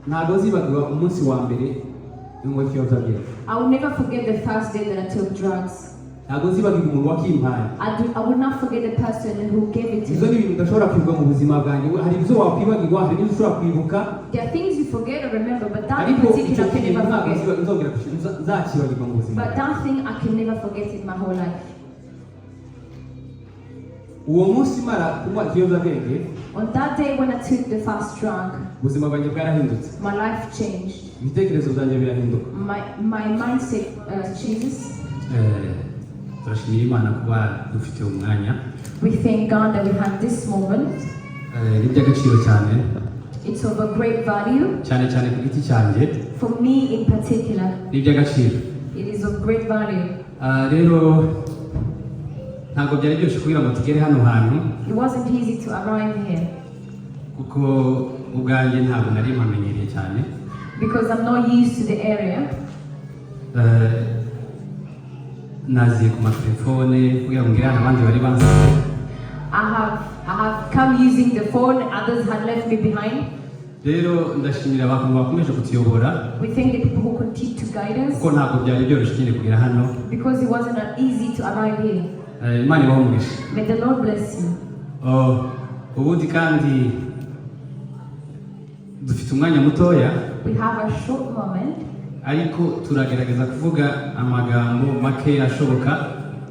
ntago zibagwa umunsi wa mbere ngo cyozabye. I will never forget the first day that I took drugs. ntago zibagwa umuntu wakimpaye. I would not forget the person who gave it to me. Izo ni ibintu udashobora kwibuka mu buzima bwanjye. Hari ibyo wakwibagirwa, hari ibyo ushobora kwibuka. There are things you forget or remember, but that in particular I can never forget. But that thing I can never forget it my whole life. On that day when I took the first drug, my life changed. My mindset changed. We thank God that we have this moment. It's of a great value. For me in particular, it is of great value. It wasn't easy to arrive here. Because I'm not used to the area. I have come using the phone, others had left me behind. We thank the people who continue to guide us. Because it wasn't easy to arrive here. May the Lord bless you. We have a short moment.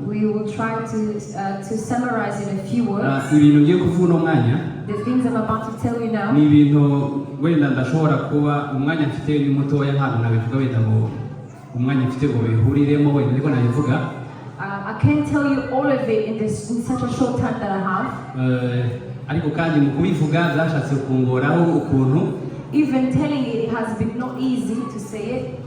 We will try to summarize in a few words. The things I'm about to tell you now. I can't tell you all of it in such a short time that I have. Even telling it has been not easy to say it.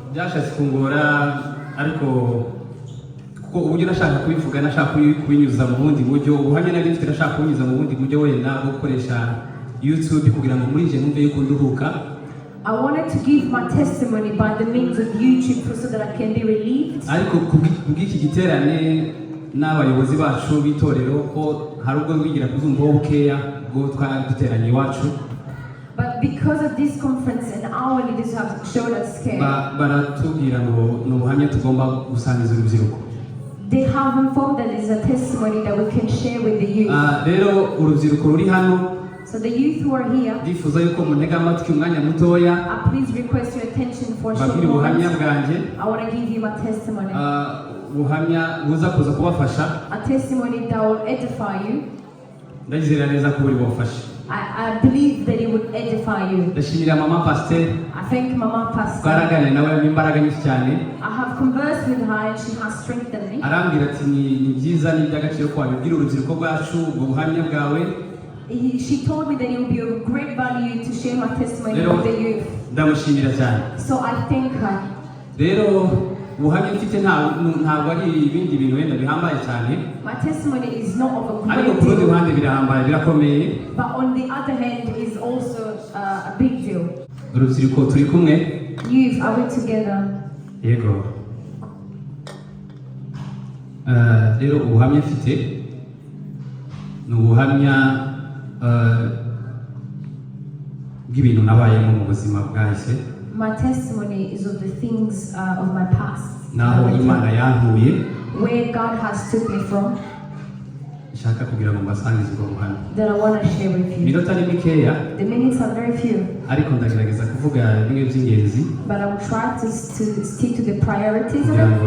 I wanted to give my testimony by the means of YouTube so that I can be relieved. But because of this conference and our leaders have showed us care, they have informed that it is a testimony that we can share with the youth. So the youth who are here, please request your attention for a short moment. I want to give you my testimony. A testimony that will edify you. I believe that it would edify you. I thank Mama Pastor. I have conversed with her and she has strengthened me. She told me that it would be of great value to share my testimony with the youth. So I thank her. My testimony is not of a great deal, but on the other hand is also a big deal. Youth, are we together? My testimony is of the things of my past, where God has took me from, that I want to share with you. The minutes are very few, but I will try to stick to the priorities of it,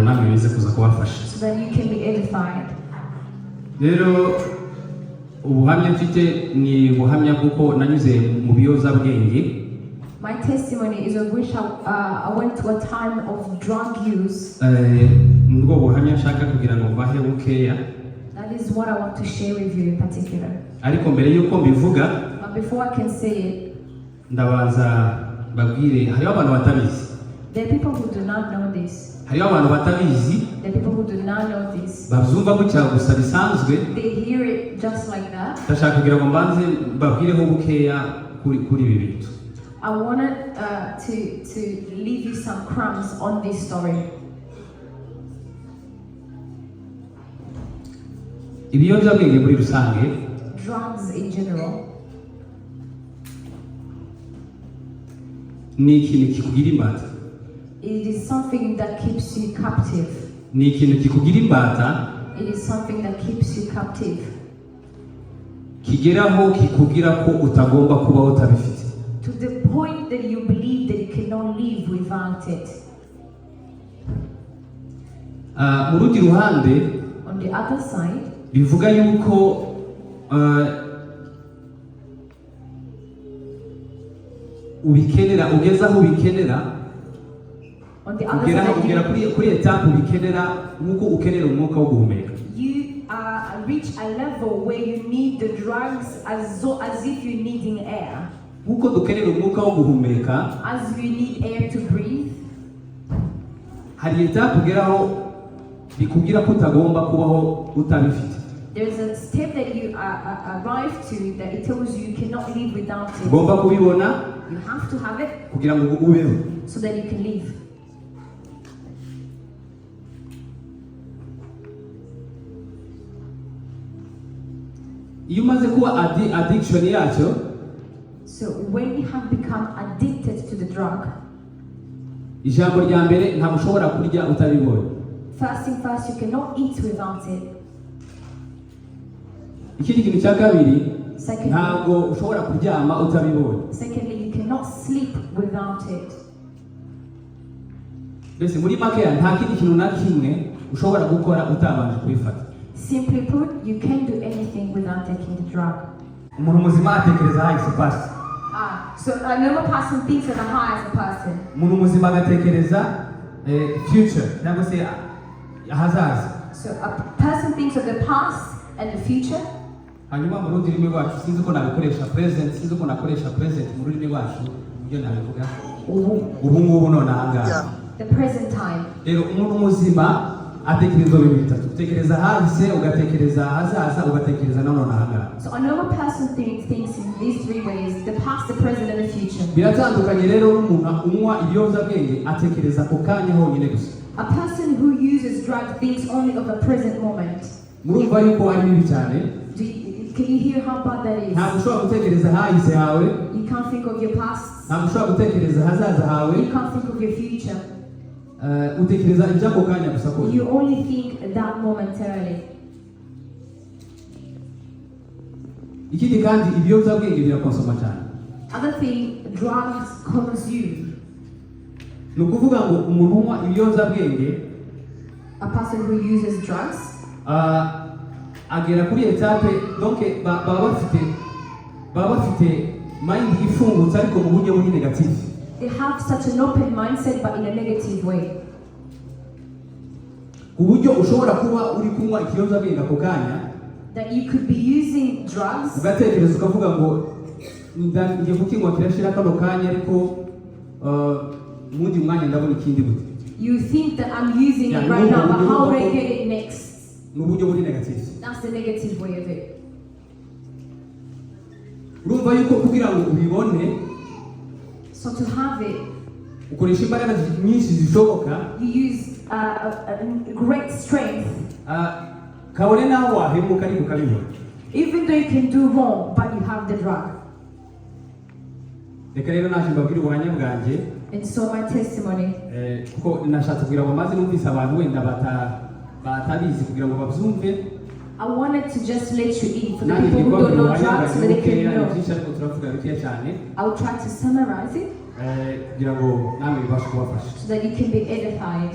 so that you can be edified. My testimony is of which I went to a time of drug use. That is what I want to share with you in particular. But before I can say it, there are people who do not know this. The people who do not know this, they hear it just like that. I wanted to leave you some crumbs on this story. Drugs in general ni ikintu kikugira imbata. It is something that keeps you captive. Ni ikintu kikugira imbata. It is something that keeps you captive. Kigeraho kikugira ko utagomba kuba utabifite. To the point that you believe that you cannot live without it. Mu rundi ruhande, on the other side, bivuga yuko ubikenera, ugeza aho ubikenera, ugera kuri etape ubikenera nkuko ukenera umwuka wo guhumeka. You reach a level where you need the drugs as if you're needing air. Nkuko dukenera umwuka wo guhumeka, as we need air to breathe. Hari etape ugeraho bikugira ko utagomba kubaho utabifite. There's a step that you arrive to that it tells you cannot live without it. Ugomba kubibona. You have to have it. Kugira ngo ubeho. So that you can live. Iyo umaze kuba addiction yacyo, so when you have become addicted to the drug, ijambo rya mbere ntabwo ushobora kurya utabibonye. First, you cannot eat without it. Ikindi kintu cya kabiri, ntabwo ushobora kuryama utabibonye. Secondly, you cannot sleep without it. Mbese muri makeya nta kindi kintu na kimwe ushobora gukora utabanje kubifata. Simply put, you can't do anything without taking the drug. Umuntu muzima atekereza hahise pasi. So a normal person thinks of the high as a person. Umuntu muzima agatekereza future, cyangwa se ahazaza. So a person thinks of the past and the future. Hanyuma mu rundi rurimi rwacu sinzi ko nabikoresha present, sinzi ko nakoresha present mu rurimi rwacu ibyo nabivuga. Ubu ngubu none ahangaha. The present time. Rero umuntu muzima atekereza ibintu bitatu. Utekereza hahise, ugatekereza ahazaza, ugatekereza none ahangaha. So a normal person thinks in these three ways: the past, the present, and the future. Biratandukanye rero n'umuntu unywa ibiyobyabwenge atekereza ako kanya honyine gusa. A person who uses drugs thinks only of the present moment. Murumva yuko ari bibi cyane. Can you hear how bad that is? Ntabwo ushobora gutekereza hahise hawe. You can't think of your past. Ntabwo ushobora gutekereza hazaza hawe. You can't think of your future. Utekereza iby'ako kanya gusa ko. You only think that momentarily. Ikindi kandi ibiyobyabwenge birakonsoma cyane. Other thing, drugs consume. Ni ukuvuga ngo umuntu unywa ibiyobyabwenge, a person who uses drugs, agera kuri etape donc baba bafite mind ifungutse ariko mu buryo buri negative. They have such an open mindset but in a negative way. Uburyo ushobora kuba uri kunywa ikiyobyabwenge ako kanya, that you could be using drugs, ugatekereza ukavuga ngo ngiye kukinywa kirashira kano kanya ariko mundi mwanya ndabona ikindi gute. You think that I'm using it right now, but how will I get it next? Nuburyo buri negative. That's the negative way of it. Urumva yuko kugira ngo ubibone, so to have it, ukoresha imbaraga nyinshi zishoboka. You use a great strength. Kabone naho wahemuka ariko ukabibona. Even though you can do wrong, but you have the drug. Reka rero naje mbabwira ubuhamya bwanjye. And so my testimony. Kuko nashatse kugira ngo maze numvise abantu wenda batabizi kugira ngo babyumve. I wanted to just let you in for the people who don't know drugs so they can know. I will try to summarize it so that you can be edified.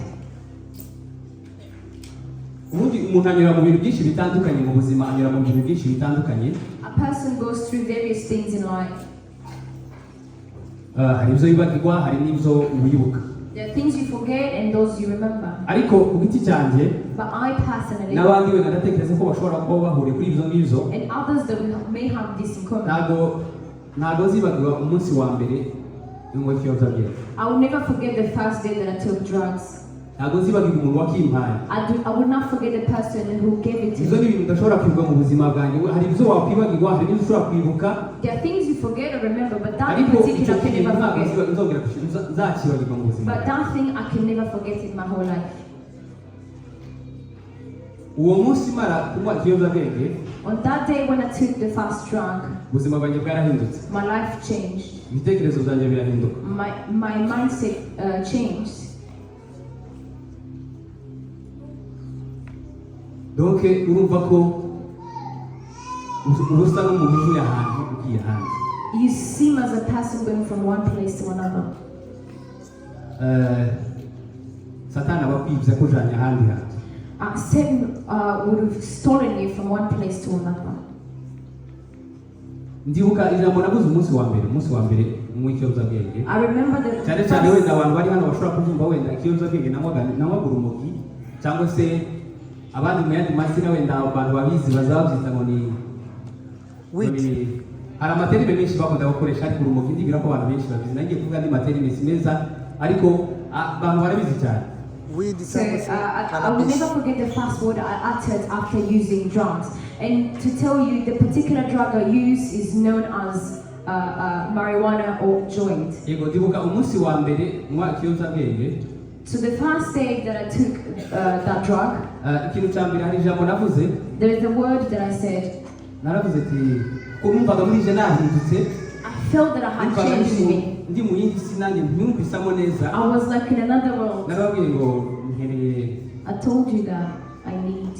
A person goes through various things in life. There are things you forget and those you remember. But I personally, and others that may have this in common, I will never forget the first day that I took drugs. I will not forget the person who gave it to me. There are things you forget or remember, but that in particular I can never forget. But that thing I can never forget in my whole life. On that day when I took the first drug, ubuzima bwanjye bwarahindutse. my life changed. Ibitekerezo byanjye birahinduka. My mindset changed. Donc urumva ko ubusa n'umuntu uvuye ahantu ugiye ahandi. You seem as a person going from one place to another. Satani abakwibye ko ujanye ahandi hantu. Satan would have stolen you from one place to another. Ndibuka ijambo nabuze umunsi wa mbere mu ikiyobyabwenge. I remember cyane cyane wenda abantu bari hano bashobora kubyumva wenda ikiyobyabwenge nanywaga urumogi cyangwa se abandi mu yandi mazina wenda abantu babizi bazabyita ngo ni hari amaterime menshi bakunda gukoresha ariko urumogi ndibwira ko abantu benshi babizi nagiye kuvuga andi materime si meza ariko abantu barabizi cyane. So I will never forget the first word I uttered after using drugs. And to tell you, the particular drug I use is known as marijuana or joint. Yego ndibuka umunsi wa mbere mwa ikiyobyabwenge. So the first day that I took that drug, ikintu cya mbere hari ijambo navuze. There is a word that I said. Naravuze ati ko numvaga muri je nahindutse. I felt that I had changed me. Ndi mu yindi si nanjye ntumpisamo neza. I was like in another world. Narabwiye ngo nkeneye. I told you that I need.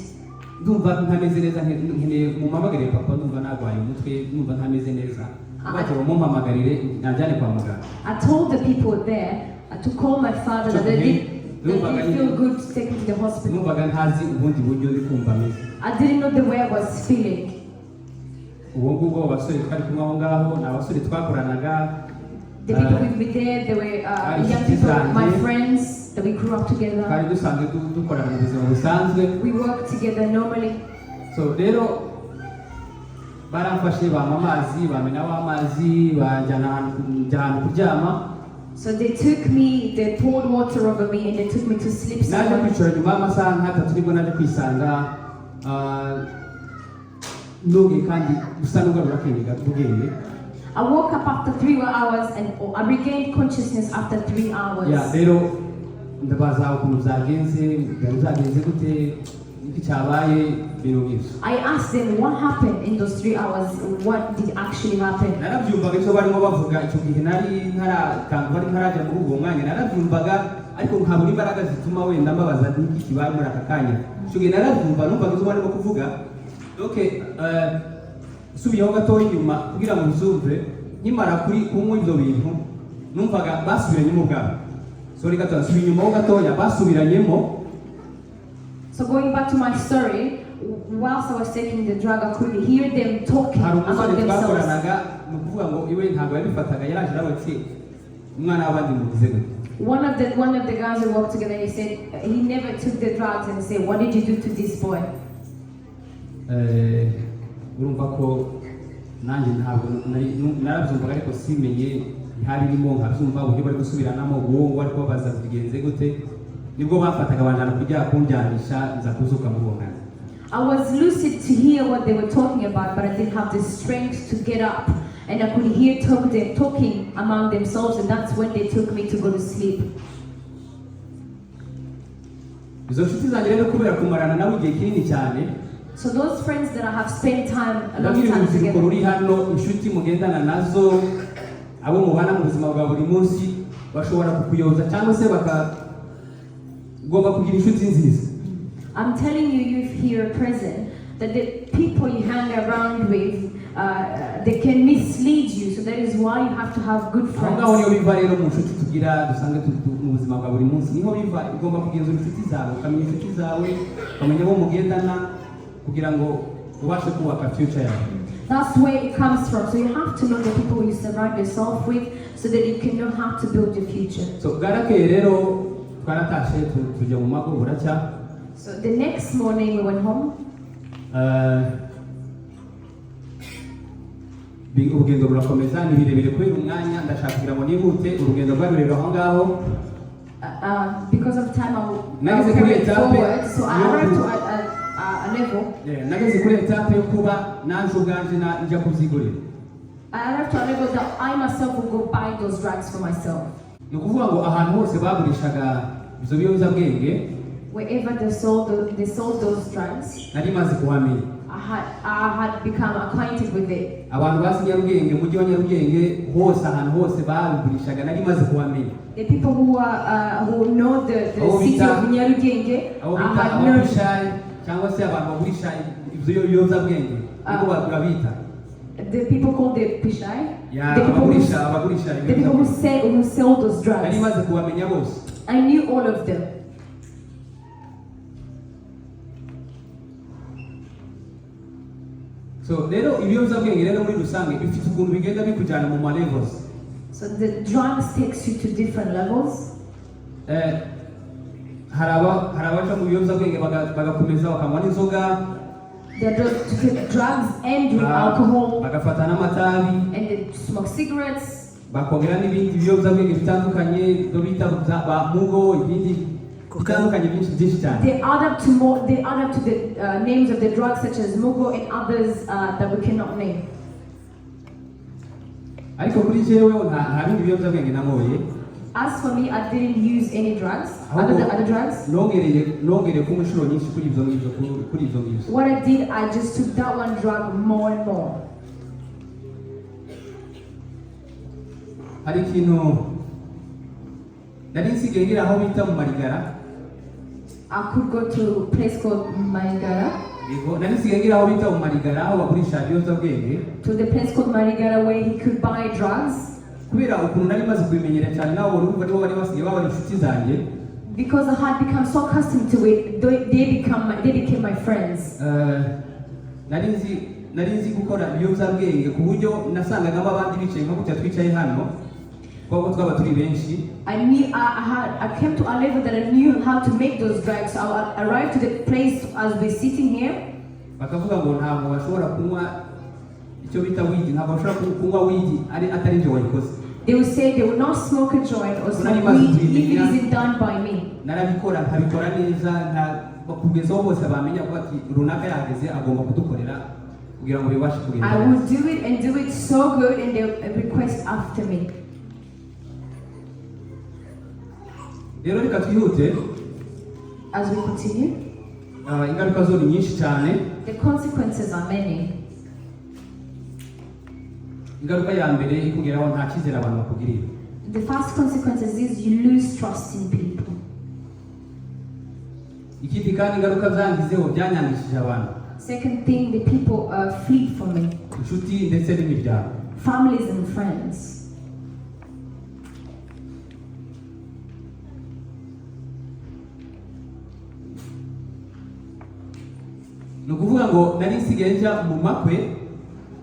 Ndumva ntameze neza nkeneye mumamagarire papa ndumva nagwaye umutwe ndumva ntameze neza. Baje bamumpamagarire najyane kwa muganga. I told the people there to call my father that they didn't feel good to take me to the hospital. Numvaga ntazi ubundi buryo ndi kumva meze. I didn't know the way I was feeling. Uwo ngubwo abasore twari kumwe aho ngaho ni abasore twakoranaga. The people with me there, they were young people, my friends, that we grew up together. Twari dusanzwe dukorana mu buzima busanzwe. We worked together normally. So rero baramfashe bampa amazi bamenaho amazi banjyana ahantu kuryama. So they took me, they poured water over me and they took me to sleep somewhere. Naje kwicara nyuma y'amasaha nk'atatu nibwo naje kwisanga ndoge kandi usa n'ugarura ubwenge. I woke up after 3 hours and I regained consciousness after 3 hours. Yeah, rero ndabaza ukuntu byagenze gute iki cyabaye birubise. I asked them what happened in those 3 hours, what did actually happen. Narabyumvaga icyo barimo bavuga icyo gihe nari ntarajya muri uwo mwanya narabyumvaga ariko nkabura imbaraga zituma wenda mbabaza n'iki kibaye muri aka kanya. Icyo gihe narabyumva numvaga icyo barimo kuvuga. Okay, subiyeho gatoya inyuma kugira ngo nzumve nkimara kunywa ibyo bintu numvaga basubiranyemo ubwabo. Sorry gato subiye inyuma ho gatoya basubiranyemo. So going back to my story, whilst I was taking the drug, I could hear them talking about themselves. One of the guys who worked together, he said he never took the drugs and said, "What did you do to this boy?" Urumva ko nanjye ntabwo narabyumvaga ariko simenye ihari irimo nkabyumva uburyo bari gusubiranamo uwo wari kubabaza bigenze gute nibwo bafataga banjana kujya kunjyanisha nza kuzuka mu ruhanga. I was lucid to hear what they were talking about, but I didn't have the strength to get up, and I could hear them talking among themselves, and that's when they took me to go to sleep. Izo nshuti zanjye rero kubera kumarana nabo igihe kinini cyane. So those friends that I have spent a long time together. Uri hano inshuti mugendana nazo abo mubana mu buzima bwa buri munsi bashobora kukuyoza cyangwa se bakagomba kugira inshuti nziza. I'm telling you, youth here present, that the people you hang around with, they can mislead you. So that is why you have to have good friends. Aho niyo biva rero mu nshuti tugira dusanga mu buzima bwa buri munsi niho biva igomba kugenzura inshuti zawe ukamenya inshuti zawe ukamenya abo mugendana kugira ngo ubashe kubaka future yawe. That's where it comes from. So you have to know the people you surround yourself with so that you can know how to build your future. So garakeye rero twaratashe tujya mu mago buracya. So the next morning we went home. Urugendo rurakomeza ni birebire kubera umwanya ndashaka kugira ngo nihute urugendo rwarurero aho ngaho. Because of time I will carry it forward. So I arrived to a level. Nageze kuri etape yo kuba naje ubwanje njya kubyigurira. I arrived to a level that I myself will go buy those drugs for myself. Ni ukuvuga ngo ahantu hose bagurishaga izo biyobyabwenge. Wherever they sold those drugs, nari maze kuhamenya. had become acquainted with it. Abantu basi Nyarugenge mujyi wa Nyarugenge hose ahantu hose babigurishaga nari maze kubamenya. The people who know the city of Nyarugenge had known. Cyangwa se abantu bagurisha ibyo biyobyabwenge niko babita. The people called the Pishai. Yeah, the people who sell those drugs. Nari maze kubamenya bose. I knew all of them. So rero ibiyobyabwenge rero muri rusange bifite ukuntu bigenda bikujyana mu levels. So the drugs takes you to different levels. Harabaca mu biyobyabwenge bagakomeza bakanywa n'inzoga. They to take drugs and drink alcohol. Bagafata n'amatabi. And they smoke cigarettes. Bakongera n'ibindi biyobyabwenge bitandukanye byo bita ba mugo ibindi bitandukanye byinshi cyane. They add up to the names of the drugs such as mugo and others that we cannot name. Ariko kuri jewe nta bindi biyobyabwenge namoye. As for me, I didn't use any drugs other drugs. Nongereye ku mushuro nyinshi kuri ibyo ngibyo. What I did, I just took that one drug more and more. Hari ikintu nari nsigaye ngira aho bita mu Marigara. I could go to a place called Marigara. Nari nsigaye ngira aho bita mu Marigara aho bagurisha ibiyobyabwenge. To the place called Marigara where he could buy drugs. Kubera ukuntu nari maze kubimenyera cyane nawe urumva nibo bari basigaye baba inshuti zanjye. Because I had become so accustomed to it, they became my friends. Nari nzi gukora ibiyobyabwenge ku buryo nasangagamo abandi bicaye nko gutya twicaye hano kuko twaba turi benshi. I came to a level that I knew how to make those drugs. So I arrived to the place as we're sitting here. Bakavuga ngo ntabwo bashobora kunywa icyo bita weed, ntabwo bashobora kunywa weed atari njye wayikoze. They would say they would not smoke a joint or smoke weed if it isn't done by me. Narabikora nkabikora neza kugeza bose bamenya ko ati runaka yageze agomba kudukorera kugira ngo bibashe kugenda. I would do it and do it so good and they would request after me. Rero reka twihute. As we continue, ingaruka zo ni nyinshi cyane. The consequences are many. Ingaruka ya mbere ikugeraho nta cyizere abantu bakugirira. The first consequences is you lose trust in people. Ikindi kandi ingaruka zangizeho byanyangishije abantu. Second thing, the people flee from me. Inshuti ndetse n'imiryango. Families and friends. Nukuvuga ngo nari nsigaye njya mu makwe.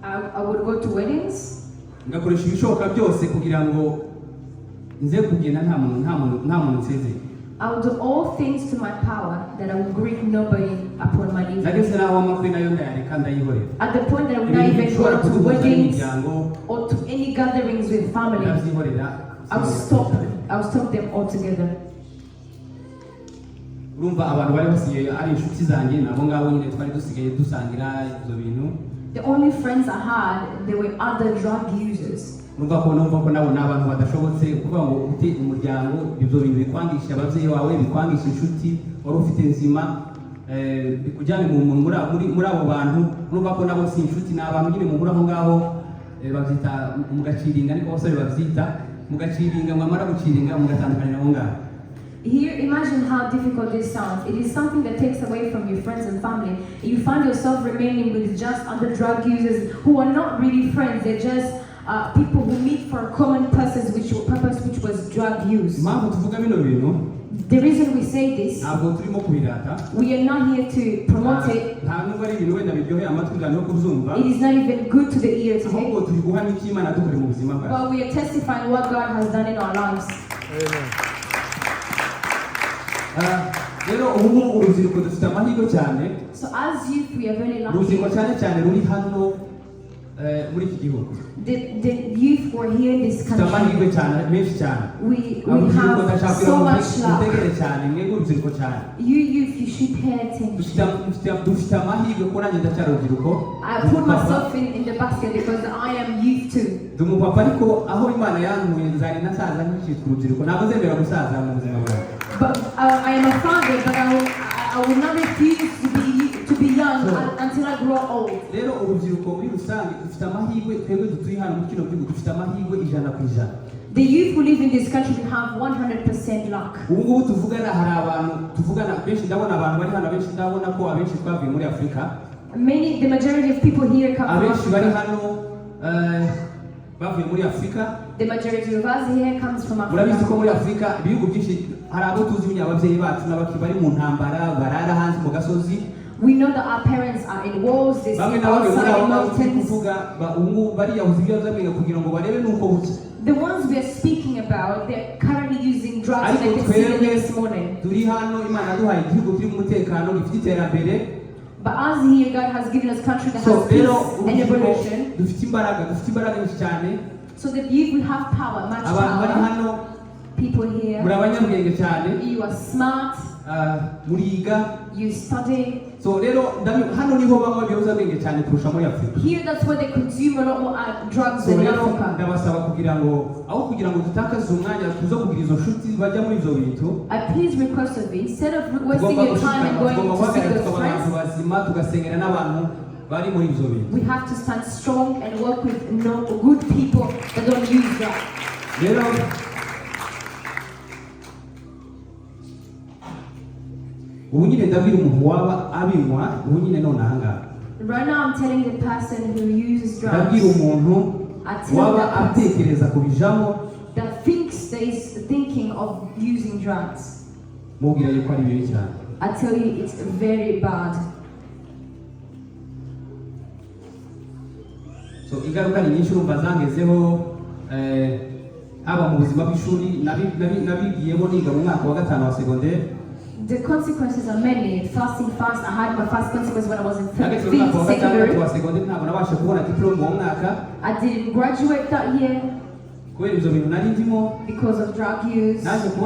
I would go to weddings. Ngakoresha ibishoboka byose kugira ngo nze kugenda nta muntu nseze. I would do all things to my power that I would greet nobody upon my leaving. Nageze naho amakwe nayo ndayareka ndayihorera. At the point that I would not even go to weddings or to any gatherings with family. I would stop them altogether. Urumva abantu bari basigaye ari inshuti zanjye nabo ngabo nyine twari dusigaye dusangira ibyo bintu. The only friends I had, they were other drug users. Numva ko nabo n'abantu badashobotse kuvuga ngo ufite umuryango ibyo bintu bikwangisha ababyeyi bawe bikwangisha inshuti wari ufite nzima bikujyane muri abo bantu. Numva ko nabo si inshuti n'abantu nyine muhura aho ngaho babyita mugaciringa ariko bose babyita mugaciringa mwamara guciringa mugatandukana nabo ngaho. Here, imagine how difficult this sounds. It is something that takes away from your friends and family. You find yourself remaining with just other drug users who are not really friends. They're just people who meet for a common purpose, which was drug use. The reason we say this, we are not here to promote it. It is not even good to the ear to hear. But we are testifying what God has done in our lives. Amen. Rero ubu urubyiruko dufite amahirwe cyane. So as youth we are very lucky. Urubyiruko cyane ruri hano muri iki gihugu. The youth were here in this country. Amahirwe cyane menshi cyane. We have so much love. Urubyiruko cyane. You youth, you should pay attention. Dufite amahirwe ko nanjye ndacyari urubyiruko. I put myself in the basket because I am youth too. Dumupapa ariko aho Imana yankuye nzari nasaza nk'ikitwa urubyiruko ntabwo nzemera gusaza mu buzima bwawe. But I am a father, but I will not refuse to be young until I grow old. Rero urubyiruko muri rusange dufite amahirwe twebwe dutuye hano mu kino gihugu dufite amahirwe 100%. The youth who live in this country we have 100% luck. Ubu ngubu tuvugana hari abantu tuvugana benshi ndabona abantu bari hano benshi ndabona ko abenshi twavuye muri Afrika. The majority of people here come from abenshi bari Africa. hano bavuye muri Afrika. The majority of us here comes from Africa. Murabizi ko muri Afrika ibihugu byinshi hari abo tuzi nyine ababyeyi bacu n'abaki bari mu ntambara barara hanze mu gasozi. We know that our parents are in wars, they sleep outside in mountains. The ones we are speaking about, they're currently using drugs and I can see them this morning. But us here, God has given us a country that has peace and evolution. So the youth will have power, much power. People here, you are smart. You study. So here that's where they consume a lot more drugs than in Africa. I please request of you, instead of wasting your time and going to see those friends, we have to stand strong and work with good people that don't use drugs. Right now I'm telling the person who uses drugs, that thinks that is thinking of using drugs. I tell you it's very bad. So ingaruka ni nyinshi urumva zangezeho haba mu buzima bw'ishuri nabigiyemo niga mu mwaka wa 5 wa secondaire. The consequences are many. Fasting fast, I had my first consequence when I was in 5th secondary. I didn't graduate that year because of drug use. I had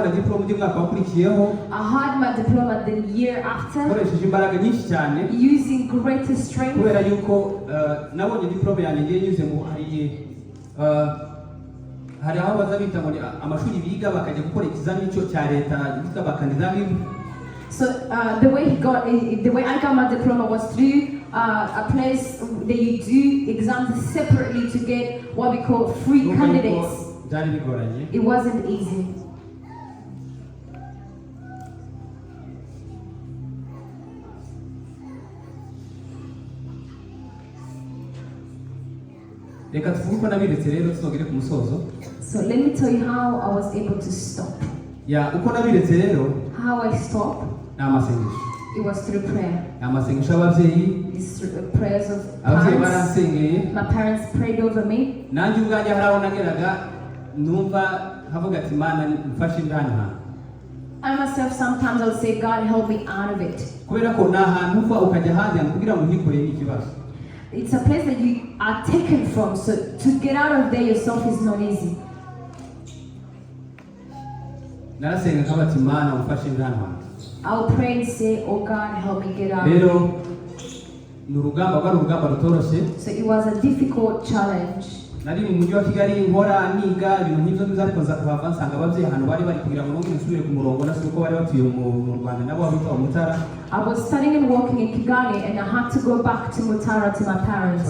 my diploma the year after, using greater strength. So the way I got my diploma was through a place that you do exams separately to get what we call free candidates. It wasn't easy. So let me tell you how I was able to stop. How I stopped. It was through prayer. It's through the prayers of parents. My parents prayed over me. I myself sometimes I would say, God help me out of it. It's a place that you are taken from, so to get out of there yourself is not easy. I'll pray and say, oh God, help me get out. So it was a difficult challenge. I was studying and working in Kigali and I had to go back to Mutara to my parents.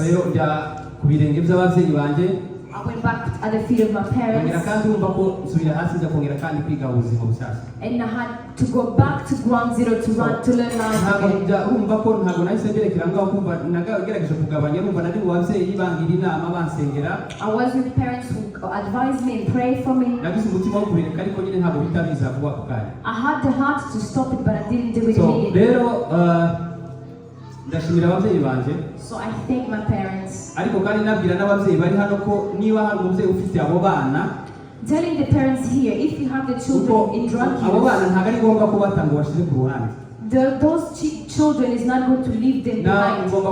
I went back at the feet of my parents. And I had to go back to ground zero to learn life again. I was with parents who advised me and prayed for me. I had the heart to stop it, but I didn't do it immediately. So I thank my parents. Telling the parents here, if you have the children in drug use, those children is not going to leave them behind. You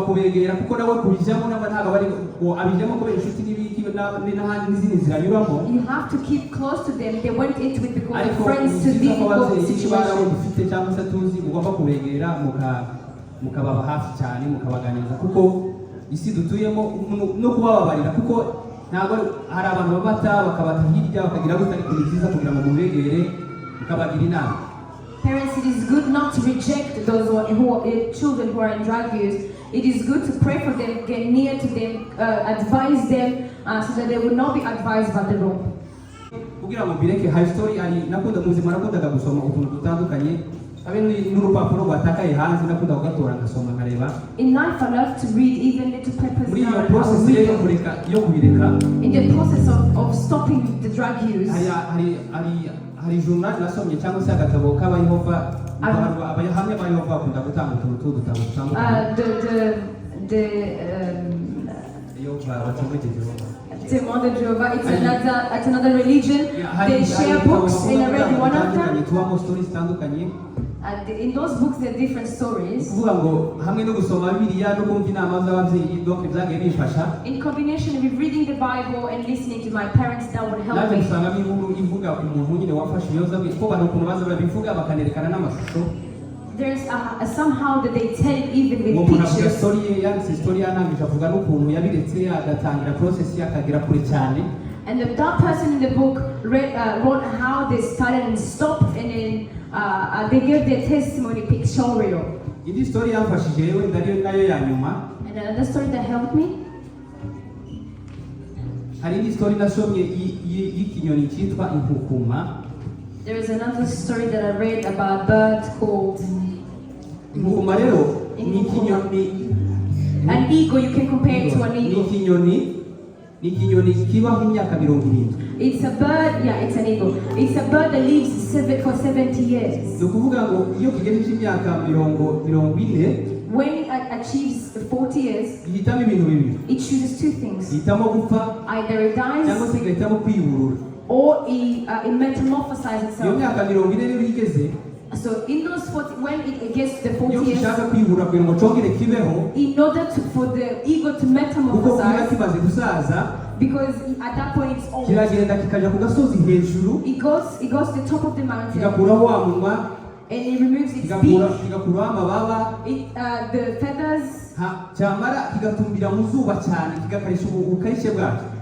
have to keep close to them. They went into it because of friends to difficult situations. Mukababa hafi cyane mukabaganiriza kuko isi dutuyemo no kubababarira kuko ntabwo hari abantu babata bakabata hirya bakagira gutari kuri byiza kugira ngo mubegere mukabagira inama. Parents, it is good not to reject those children who are in drug use. It is good to pray for them, get near to them, advise them, so that they will not be advised by the law. kugira ngo bireke high story ari nakunda muzima nakundaga gusoma utuntu dutandukanye abe n'urupapuro rwatakaye hanze nakunda kugatora ngasoma nkareba. In life I love to read even little papers muri iyo down. process rero kureka yo kubireka In the process of stopping the drug use, hari journal nasomye cyangwa se agatabo k'abayehova abahamya ba Yehova bakunda gutanga utuntu dutabo dutandukanye. Demon of Jehovah, it's another religion. They share books, and I read one of them. And in those books, there are different stories. In combination with reading the Bible and listening to my parents, that would help me. There's somehow that they tell it even with pictures. And that person in the book wrote how they started and stopped, and then they gave their testimony pictorial. And another story that helped me. There is another story that I read about a bird called an eagle. You can compare it to an eagle. It's a bird, yeah, it's an eagle. It's a bird that lives for 70 years. When it achieves 40 years, it chooses two things. Either it dies or it metamorphosizes itself. So in those 40, when it gets to the 40 years, in order for the ego to metamorphosize, because at that point it's old, it goes to the top of the mountain, and it removes its beak, the feathers,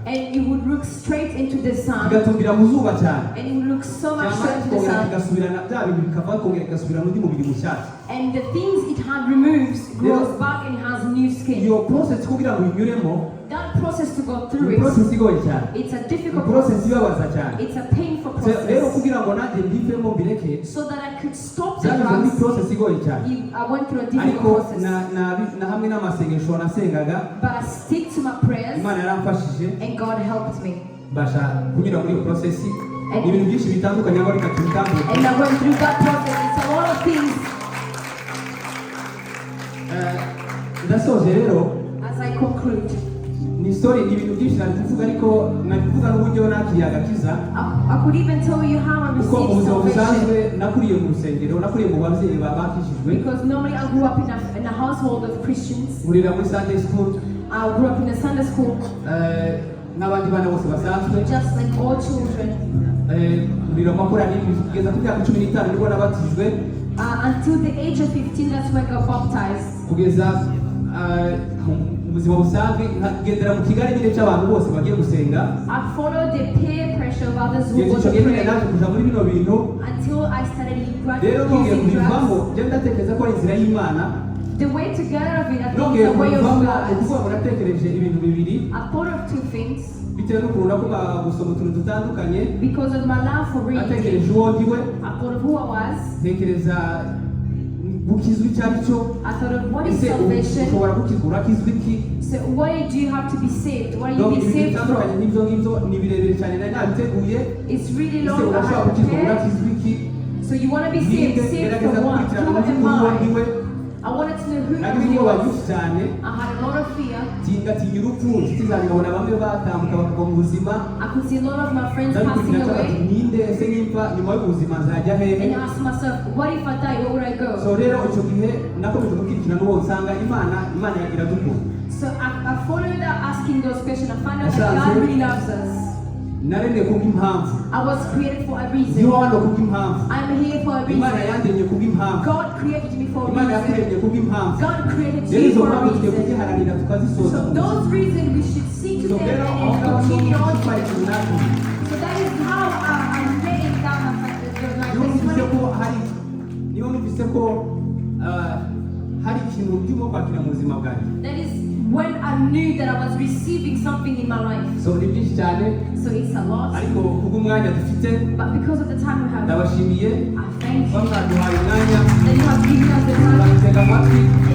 and it would look straight into the sun, and it would look so much straight into the sun, and the things it had removed grows back and has new skin. That process to go through it's a difficult process. It's a painful process. So that I could stop the drugs, I went through a difficult process. But I stick to my prayers, and God helped me. And I went through that process. It's a lot of things. As I conclude, I could even tell you how I received salvation. Because normally I grew up in a household of Christians. I grew up in a Sunday school. Just like all children. Until the age of 15, that's when I got baptized. I followed the peer pressure of others who go to pray until I started using drugs. The way to get out of it, I think, is the way of God. I thought of two things. Because of my love for reading, I thought of who I was. I thought of what is salvation. So why do you have to be saved? What are you being saved from? It's really long. I have prepared. So you want to be saved? Saved from what? Who am I? I wanted to know who I really was. I had a lot of fear. I could see a lot of my friends passing away. And I asked myself, what if I die? Where would I go? So I followed up asking those questions. I found out that God really loves us. I was created for a reason. I'm here for a reason. God created me for a reason. God created you for a reason. So those reasons we should see to them and continue on to them. So that is how I'm laying down my testimony. numvise ko hari ikintu ndimo kwakira mu buzima bwanjye. That is when I knew that I was receiving something in my life. So ni byinshi cyane. So it's a lot. Ariko kubw'umwanya dufite. But because of the time we have. Ndabashimiye. I thank you. Bamwaduhaye umwanya. That you have given us the time. Batega amatwi.